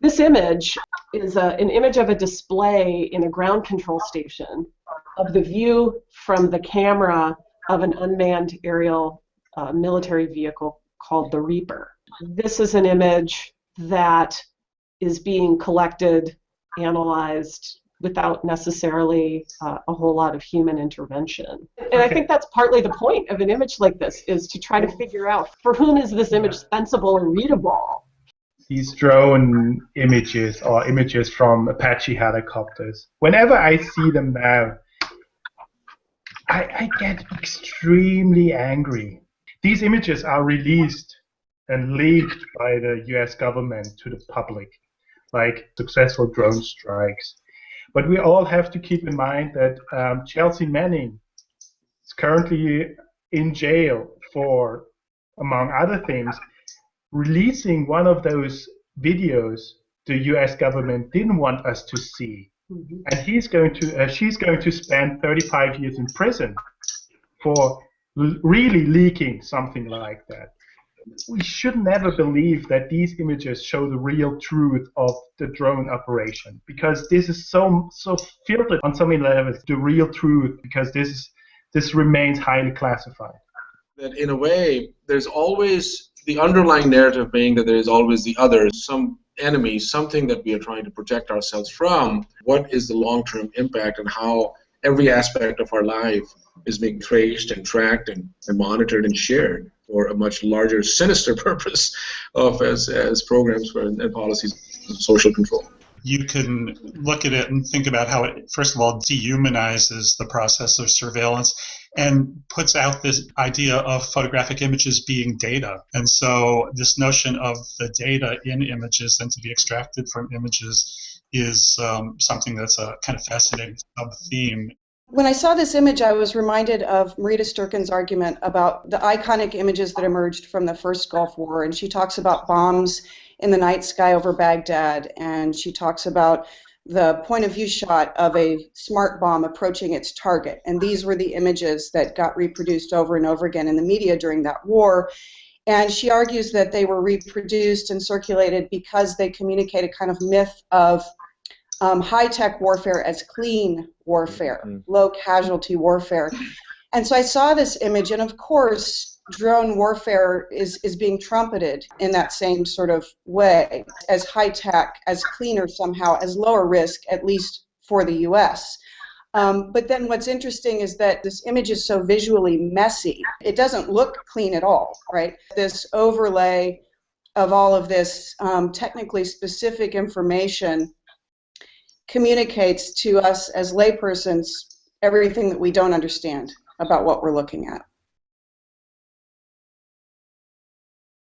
This image is an image of a display in a ground control station of the view from the camera of an unmanned aerial military vehicle called the Reaper. This is an image that is being collected, analyzed, without necessarily a whole lot of human intervention. And I think that's partly the point of an image like this, is to try to figure out for whom is this image sensible and readable. These drone images or images from Apache helicopters, whenever I see them now, I get extremely angry. These images are released and leaked by the US government to the public, like successful drone strikes. But we all have to keep in mind that Chelsea Manning is currently in jail for, among other things, releasing one of those videos the US government didn't want us to see. Mm-hmm. And she's going to spend 35 years in prison for really leaking something like that. We should never believe that these images show the real truth of the drone operation, because this is so filtered on so many levels, the real truth, because this remains highly classified. That in a way, there's always the underlying narrative being that there is always the other, some enemy, something that we are trying to protect ourselves from. What is the long-term impact and how every aspect of our life is being traced and tracked and monitored and shared for a much larger, sinister purpose of as programs for, and policies of social control. You can look at it and think about how it, first of all, dehumanizes the process of surveillance and puts out this idea of photographic images being data. And so this notion of the data in images and to be extracted from images is something that's a kind of fascinating sub-theme. When I saw this image, I was reminded of Marita Sturken's argument about the iconic images that emerged from the first Gulf War, and she talks about bombs in the night sky over Baghdad, and she talks about the point of view shot of a smart bomb approaching its target, and these were the images that got reproduced over and over again in the media during that war. And she argues that they were reproduced and circulated because they communicate a kind of myth of high-tech warfare as clean warfare, low-casualty warfare. And so I saw this image, and of course, drone warfare is being trumpeted in that same sort of way, as high-tech, as cleaner somehow, as lower risk, at least for the U.S. But then what's interesting is that this image is so visually messy. It doesn't look clean at all, right? This overlay of all of this technically specific information communicates to us as laypersons everything that we don't understand about what we're looking at.